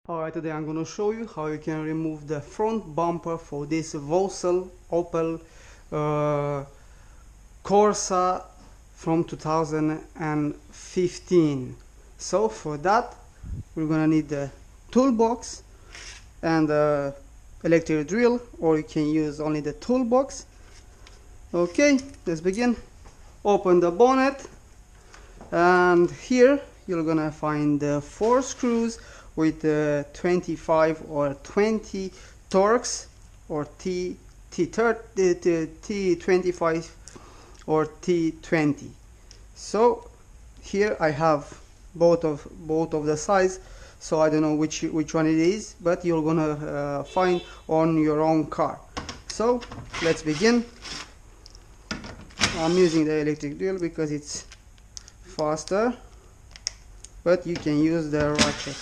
Alright, today I'm going to show you how you can remove the front bumper for this Vauxhall Opel Corsa from 2015. So for that we're going to need the toolbox and the electric drill, or you can use only the toolbox. Okay, let's begin. Open the bonnet, and here you're gonna find the 4 screws with 25 or 20 torx, or T25 or T20. So here I have both of the size, so I don't know which one it is, but you're gonna find on your own car. So let's begin. I'm using the electric drill because it's faster, but you can use the ratchet.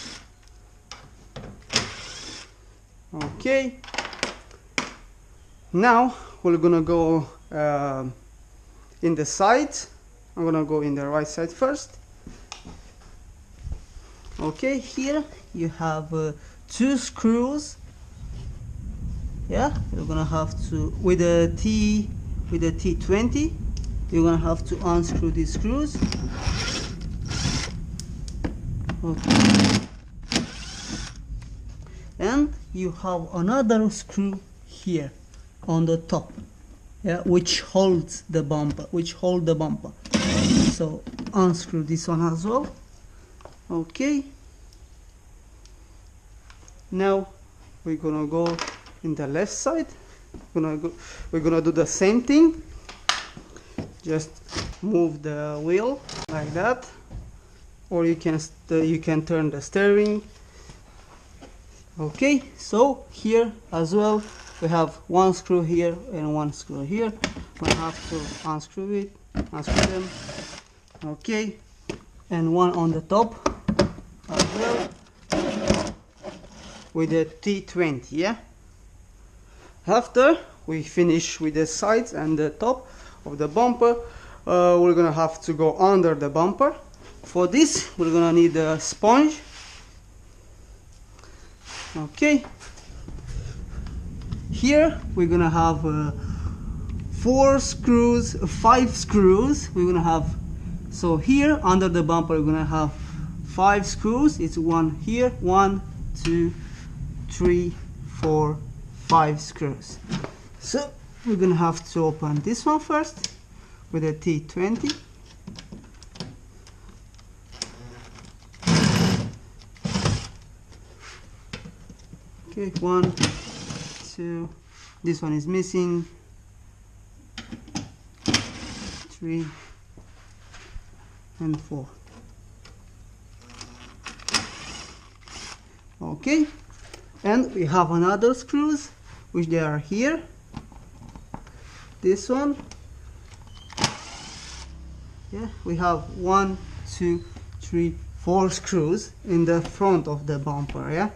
Okay, now we're gonna go in the sides. I'm gonna go in the right side first. Okay, here you have 2 screws. Yeah, you're gonna have to, with a T20, you're gonna have to unscrew these screws. Okay. And you have another screw here on the top, yeah, which holds the bumper, So unscrew this one as well. Okay. Now we're gonna go in the left side. We're gonna do the same thing. Just move the wheel like that, or you can turn the steering. Okay, so here as well we have 1 screw here and 1 screw here. We have to unscrew them. Okay, and 1 on the top as well with the T20. Yeah, after we finish with the sides and the top of the bumper, we're gonna have to go under the bumper. For this we're gonna need a sponge. Okay, here we're gonna have 5 screws. We're gonna have, so here under the bumper we're gonna have 5 screws. It's 1 here, 1, 2, 3, 4, 5 screws. So we're gonna have to open this one first with a T20. Okay, 1, 2, this one is missing, 3 and 4. Okay, and we have another screws which they are here. This one, yeah, we have 1, 2, 3, 4 screws in the front of the bumper. Yeah,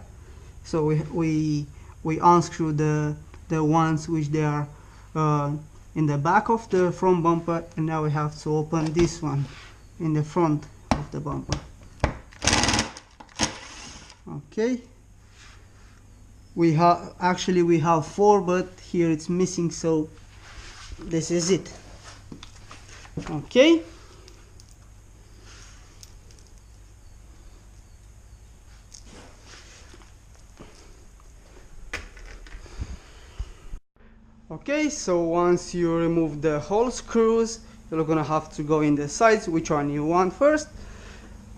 so we unscrew the ones which they are in the back of the front bumper, and now we have to open this one in the front of the bumper. Okay, we have 4, but here it's missing, so this is it. Okay, so once you remove the whole screws, you're gonna have to go in the sides, which one you want first,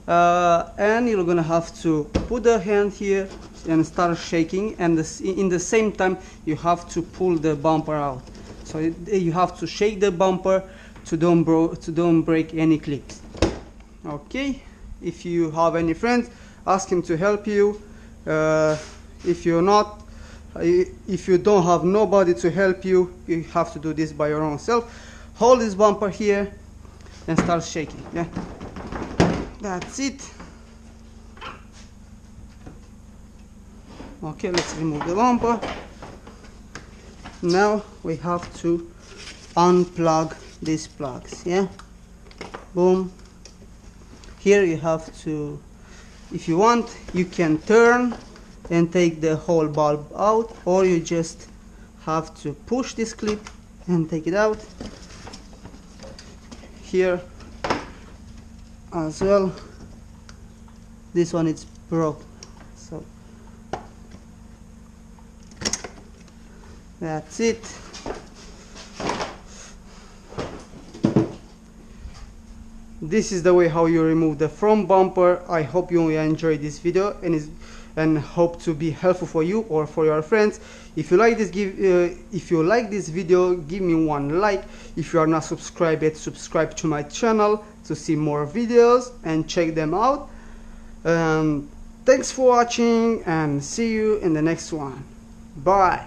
and you're gonna have to put the hand here and start shaking, and in the same time you have to pull the bumper out. So you have to shake the bumper to don't break any clips. Okay, if you have any friends, ask him to help you. If you don't have nobody to help you, you have to do this by your own self. Hold this bumper here and start shaking. Yeah, that's it. Okay, let's remove the bumper. Now we have to unplug these plugs. Yeah, boom. Here you have to, if you want, you can turn and take the whole bulb out, or you just have to push this clip and take it out. Here as well, this one is broke, so that's it. This is the way how you remove the front bumper. I hope you enjoyed this video and hope to be helpful for you or for your friends. If you like this video, give me one like. If you are not subscribed yet, subscribe to my channel to see more videos and check them out. Thanks for watching and see you in the next one. Bye.